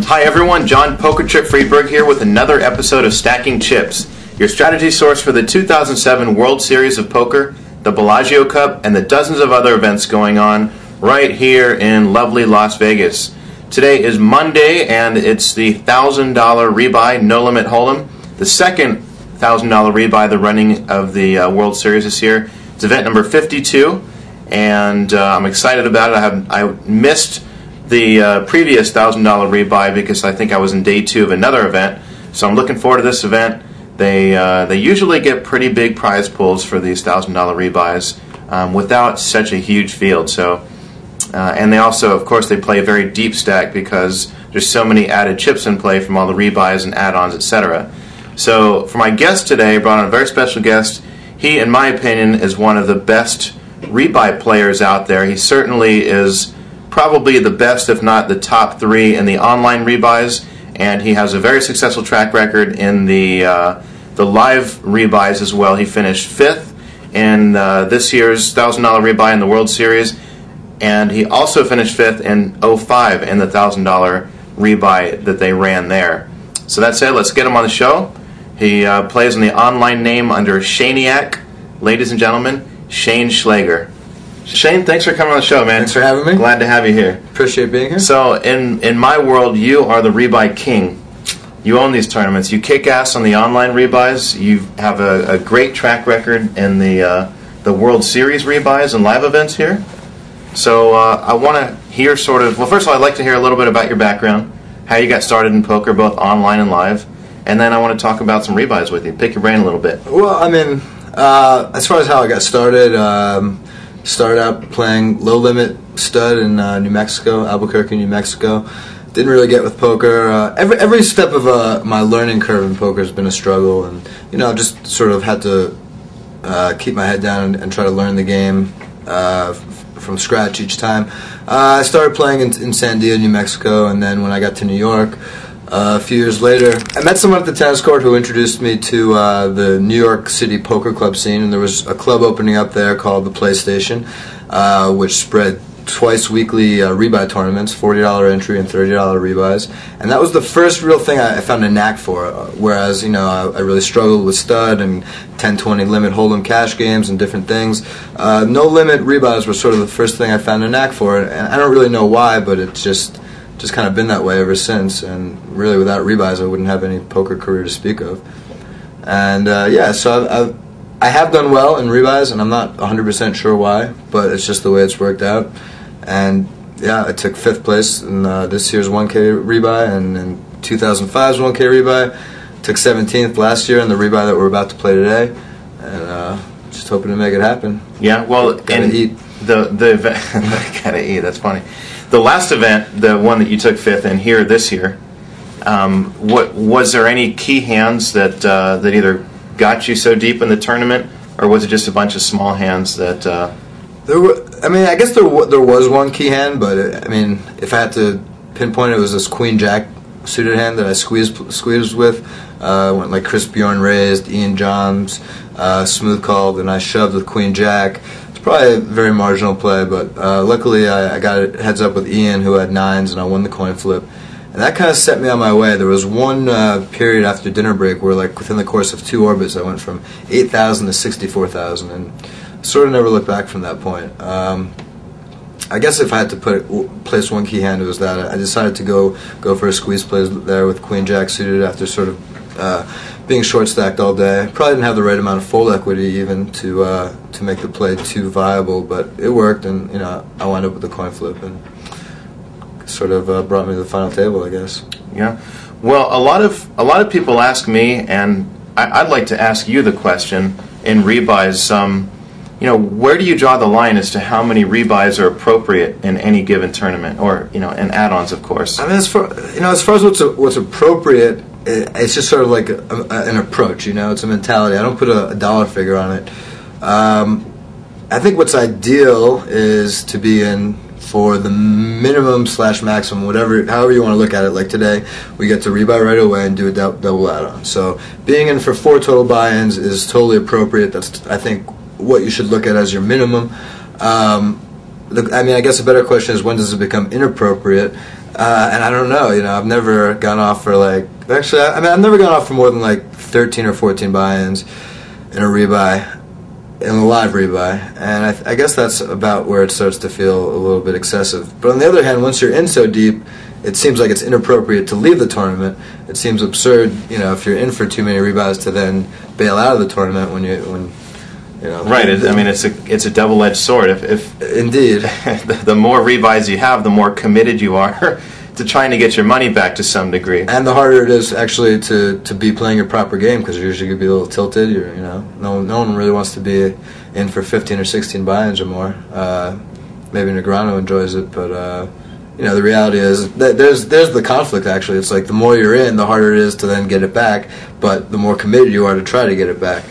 Hi everyone, Jon Friedberg here with another episode of Stacking Chips, your strategy source for the 2007 World Series of Poker, the Bellagio Cup, and the dozens of other events going on right here in lovely Las Vegas. Today is Monday and it's the $1,000 rebuy No Limit Hold'em, the second $1,000 rebuy the running of the World Series this year. It's event number 52 and I'm excited about it. I missed the previous $1,000 rebuy because I think I was in day 2 of another event, so I'm looking forward to this event. They usually get pretty big prize pools for these $1,000 rebuys without such a huge field. So, and they also, of course, they play a very deep stack because there's so many added chips in play from all the rebuys and add-ons, etc. So, for my guest today, I brought on a very special guest. He, in my opinion, is one of the best rebuy players out there. He certainly is probably the best, if not the top 3 in the online rebuys, and he has a very successful track record in the live rebuys as well. He finished 5th in this year's $1,000 rebuy in the World Series, and he also finished 5th in 05 in the $1,000 rebuy that they ran there. So that's it. Let's get him on the show. He plays in the online name under Shaniac. Ladies and gentlemen, Shane Schleger. Shane, thanks for coming on the show, man. Thanks for having me. Glad to have you here. Appreciate being here. So, in my world, you are the rebuy king. You own these tournaments. You kick ass on the online rebuys. You have a great track record in the World Series rebuys and live events here. So, I want to hear sort of, well, first of all, I'd like to hear a little bit about your background, how you got started in poker, both online and live, and then I want to talk about some rebuys with you. Pick your brain a little bit. Well, I mean, as far as how I got started, started out playing low limit stud in New Mexico, Albuquerque, New Mexico. Didn't really get with poker. Every step of my learning curve in poker has been a struggle, and just sort of had to keep my head down and try to learn the game from scratch each time. I started playing in Sandia, New Mexico, and then when I got to New York, a few years later, I met someone at the tennis court who introduced me to the New York City poker club scene, and there was a club opening up there called the PlayStation, which spread twice weekly rebuy tournaments, $40 entry and $30 rebuys, and that was the first real thing I found a knack for, whereas I really struggled with stud and 10-20 limit hold'em cash games and different things. No limit rebuys were sort of the first thing I found a knack for, and I don't really know why, but it's just kind of been that way ever since, and really without rebuys I wouldn't have any poker career to speak of. And so I have done well in rebuys, and I'm not 100% sure why, but it's just the way it's worked out. And yeah, I took 5th place in this year's 1K rebuy, and in 2005's 1K rebuy. Took 17th last year in the rebuy that we're about to play today, and just hoping to make it happen. Yeah, well, gotta eat. The event, gotta eat. That's funny. The last event, the one that you took 5th in here this year, what was there any key hands that either got you so deep in the tournament, or was it just a bunch of small hands that? I guess there was one key hand, but if I had to pinpoint it, was this Queen Jack suited hand that I squeezed with. Went like Chris Bjorn raised, Ian Johns smooth called, and I shoved with Queen Jack. Probably a very marginal play, but luckily I got it heads up with Ian, who had 9s, and I won the coin flip. And that kind of set me on my way. There was one period after dinner break where, like, within the course of 2 orbits, I went from 8,000 to 64,000, and sort of never looked back from that point. I guess if I had to place one key hand, it was that I decided to go for a squeeze play there with Queen Jack suited after sort of being short stacked all day. Probably didn't have the right amount of fold equity even to make the play too viable, but it worked, and I wound up with the coin flip, and sort of brought me to the final table, I guess. Yeah. Well, a lot of people ask me, and I'd like to ask you the question in rebuys. Where do you draw the line as to how many rebuys are appropriate in any given tournament, or in add-ons, of course? I mean, as far as what's appropriate, it's just sort of like an approach. It's a mentality. I don't put a dollar figure on it. I think what's ideal is to be in for the minimum / maximum, however you want to look at it. Like today, we get to rebuy right away and do a double add-on. So being in for 4 total buy-ins is totally appropriate. That's, I think, what you should look at as your minimum. I mean, I guess a better question is when does it become inappropriate? And I don't know. I've never gone off for actually, I've never gone off for more than 13 or 14 buy-ins in a rebuy, in a live rebuy, and I guess that's about where it starts to feel a little bit excessive. But on the other hand, once you're in so deep, it seems like it's inappropriate to leave the tournament. It seems absurd, if you're in for too many rebuys to then bail out of the tournament when. Right. It's a double-edged sword. If indeed, the more rebuys you have, the more committed you are to trying to get your money back to some degree. And the harder it is actually to be playing your proper game, because you're usually going to be a little tilted. No one really wants to be in for 15 or 16 buy-ins or more. Maybe Negreanu enjoys it, but the reality is that there's the conflict. Actually, it's like the more you're in, the harder it is to then get it back. But the more committed you are to try to get it back.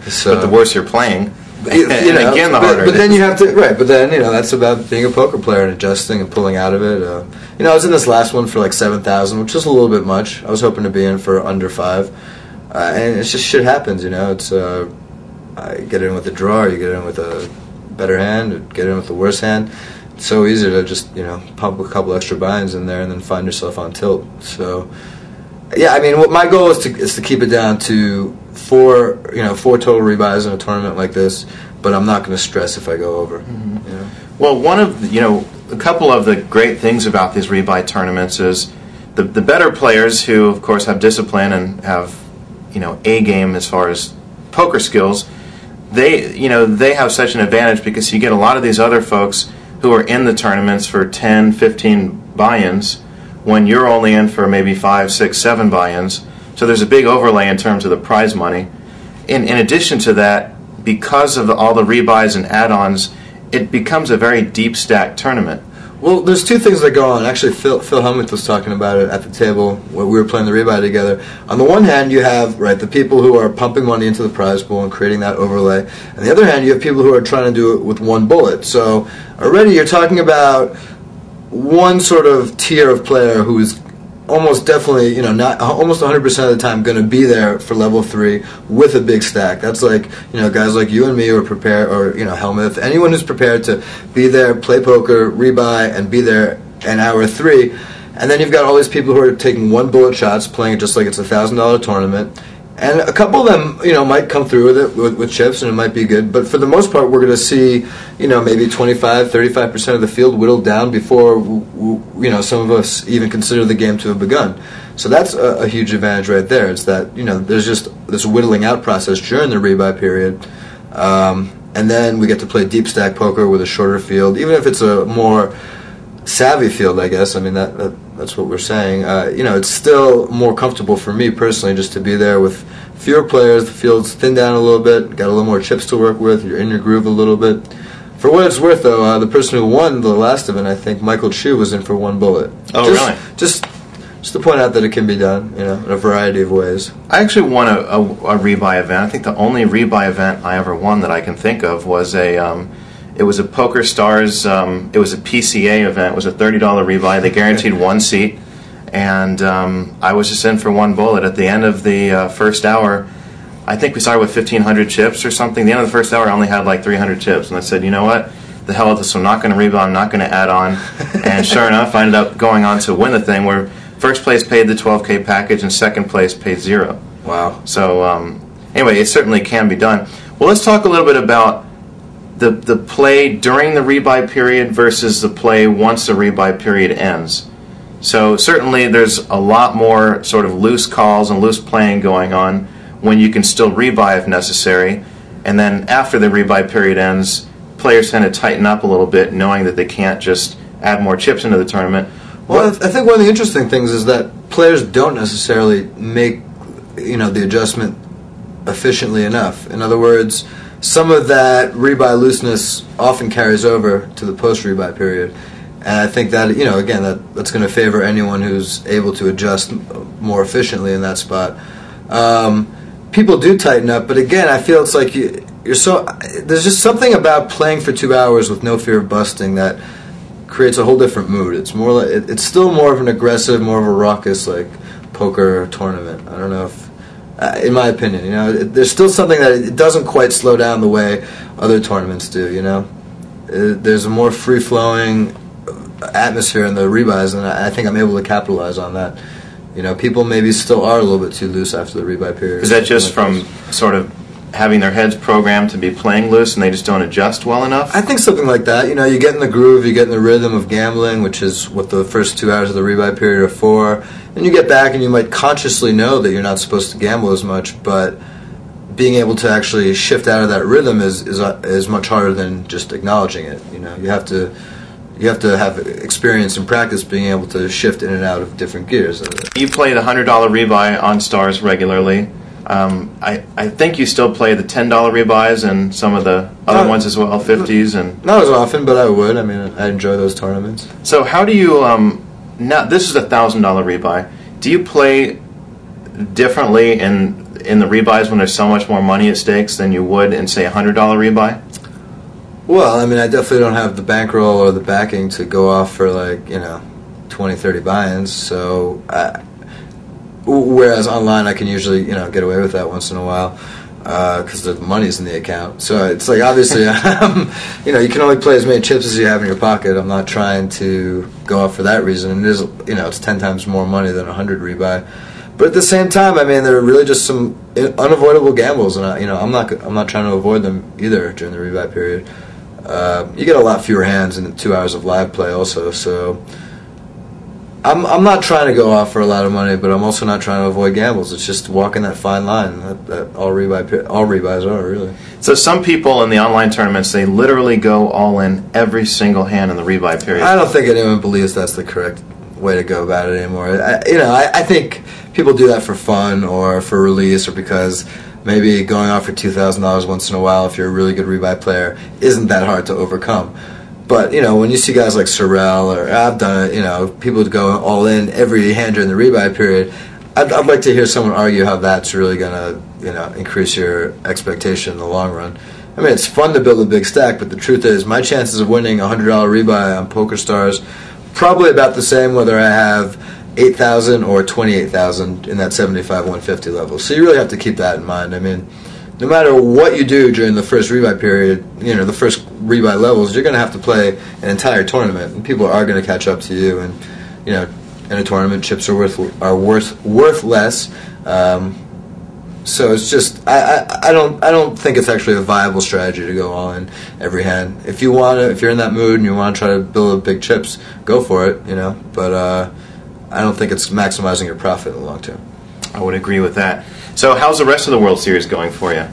So, but the worse you're playing, again, the harder. But then you have to But then that's about being a poker player and adjusting and pulling out of it. I was in this last one for 7,000, which is a little bit much. I was hoping to be in for under 5, and it's just shit happens. It's I get in with a draw, or you get in with a better hand, or get in with the worse hand. It's so easy to just pump a couple extra buy-ins in there and then find yourself on tilt. So yeah, what my goal is to keep it down to 4 total rebuys in a tournament like this, but I'm not going to stress if I go over. Mm-hmm. Well, one of a couple of the great things about these rebuy tournaments is the better players who, of course, have discipline and have a game as far as poker skills. They have such an advantage because you get a lot of these other folks who are in the tournaments for 10, 15 buy-ins when you're only in for maybe 5, 6, 7 buy-ins. So there's a big overlay in terms of the prize money. In addition to that, because of all the rebuys and add-ons, it becomes a very deep stack tournament. Well, there's two things that go on. Actually, Phil Hellmuth was talking about it at the table when we were playing the rebuy together. On the one hand, you have the people who are pumping money into the prize pool and creating that overlay. On the other hand, you have people who are trying to do it with one bullet. So already you're talking about one sort of tier of player who is almost definitely, not almost 100% of the time going to be there for level 3 with a big stack. That's guys like you and me who are prepared, or Hellmuth, anyone who's prepared to be there, play poker, rebuy, and be there in hour 3. And then you've got all these people who are taking one bullet shots, playing it just like it's a $1,000 tournament. And a couple of them, might come through with it with chips, and it might be good. But for the most part, we're going to see, maybe 25, 35% of the field whittled down before, some of us even consider the game to have begun. So that's a huge advantage right there. It's that, there's just this whittling out process during the rebuy period. And then we get to play deep stack poker with a shorter field, even if it's a more savvy field, I guess. That's what we're saying. It's still more comfortable for me personally just to be there with fewer players. The field's thinned down a little bit, got a little more chips to work with. You're in your groove a little bit. For what it's worth, though, the person who won the last event, I think Michael Chu, was in for one bullet. Oh, really? Just to point out that it can be done, in a variety of ways. I actually won a rebuy event. I think the only rebuy event I ever won that I can think of was it was a Poker Stars, it was a PCA event. It was a $30 rebuy. They guaranteed one seat, and I was just in for one bullet. At the end of the first hour, I think we started with 1,500 chips or something. At the end of the first hour, I only had 300 chips, and I said, you know what? The hell with this. I'm not going to rebuy. I'm not going to add on. And sure enough, I ended up going on to win the thing, where first place paid the 12K package and second place paid 0. Wow. So anyway, it certainly can be done. Well, let's talk a little bit about the play during the rebuy period versus the play once the rebuy period ends. So certainly there's a lot more sort of loose calls and loose playing going on when you can still rebuy if necessary. And then after the rebuy period ends, players tend to tighten up a little bit, knowing that they can't just add more chips into the tournament. Well, I think one of the interesting things is that players don't necessarily make the adjustment efficiently enough. In other words, some of that rebuy looseness often carries over to the post-rebuy period. And I think that, again, that's going to favor anyone who's able to adjust more efficiently in that spot. People do tighten up, but again, I feel it's like there's just something about playing for 2 hours with no fear of busting that creates a whole different mood. It's more like, it's still more of an aggressive, more of a raucous, poker tournament. I don't know if, in my opinion, there's still something that it doesn't quite slow down the way other tournaments do, there's a more free-flowing atmosphere in the rebuys, and I think I'm able to capitalize on that. People maybe still are a little bit too loose after the rebuy period. Is that just from sort of having their heads programmed to be playing loose and they just don't adjust well enough? I think something like that. You get in the groove, you get in the rhythm of gambling, which is what the first 2 hours of the rebuy period are for. And you get back and you might consciously know that you're not supposed to gamble as much, but being able to actually shift out of that rhythm is much harder than just acknowledging it. You have to have experience and practice being able to shift in and out of different gears. You play the $100 rebuy on Stars regularly. I think you still play the $10 rebuys and some of the other ones as well, 50s and not as often, but I would. I mean, I enjoy those tournaments. So how do you now this is a $1,000 rebuy. Do you play differently in the rebuys when there's so much more money at stakes than you would in, say, a $100 rebuy? Well, I mean, I definitely don't have the bankroll or the backing to go off for 20, 30 buy-ins. So, whereas online I can usually get away with that once in a while because the money's in the account. So it's like obviously you can only play as many chips as you have in your pocket. I'm not trying to go off for that reason. And it is it's 10 times more money than a 100 rebuy. But at the same time, I mean, there are really just some unavoidable gambles, and I'm not trying to avoid them either during the rebuy period. You get a lot fewer hands in 2 hours of live play also, so I'm not trying to go off for a lot of money, but I'm also not trying to avoid gambles. It's just walking that fine line that all rebuys are, really. So some people in the online tournaments, they literally go all in every single hand in the rebuy period. I don't think anyone believes that's the correct way to go about it anymore. I think people do that for fun or for release or because maybe going off for $2,000 once in a while if you're a really good rebuy player isn't that hard to overcome. But when you see guys like Sorrell or I've done it, people go all in every hand during the rebuy period. I'd like to hear someone argue how that's really going to increase your expectation in the long run. I mean, it's fun to build a big stack, but the truth is my chances of winning a $100 rebuy on PokerStars probably about the same whether I have 8,000 or 28,000 in that 75-150 level. So you really have to keep that in mind. I mean, no matter what you do during the first rebuy period, the first rebuy levels, you're going to have to play an entire tournament, and people are going to catch up to you. And in a tournament, chips are worth less. So it's just I don't think it's actually a viable strategy to go all in every hand. If you're in that mood and you want to try to build up big chips, go for it. But I don't think it's maximizing your profit in the long term. I would agree with that. So how's the rest of the World Series going for you?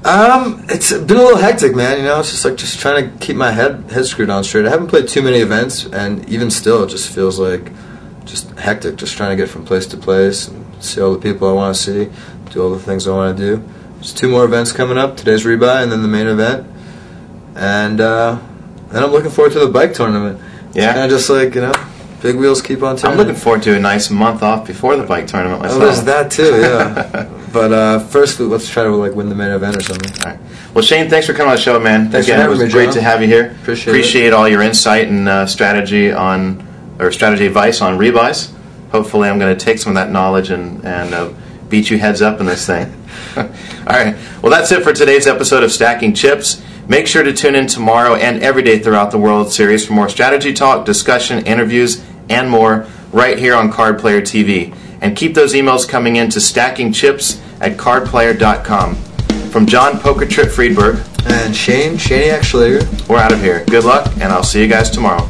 It's been a little hectic, man. It's just trying to keep my head screwed on straight. I haven't played too many events, and even still, it just feels like just hectic. Just trying to get from place to place and see all the people I want to see, do all the things I want to do. There's 2 more events coming up. Today's rebuy and then the main event. And then I'm looking forward to the bike tournament. Yeah. Kind of just big wheels keep on turning. I'm looking forward to a nice month off before the bike tournament myself. Oh, there's that too, yeah. But first, let's try to win the main event or something. All right. Well, Shane, thanks for coming on the show, man. Thanks Again, for having it was me, great John. to have you here. Appreciate all your insight and strategy advice on rebuys. Hopefully, I'm going to take some of that knowledge and beat you heads up in this thing. All right. Well, that's it for today's episode of Stacking Chips. Make sure to tune in tomorrow and every day throughout the World Series for more strategy talk, discussion, interviews, and more right here on Card Player TV. And keep those emails coming in to stackingchips@cardplayer.com. From Jon Poker Trip Friedberg and Shane Schleger, we're out of here. Good luck, and I'll see you guys tomorrow.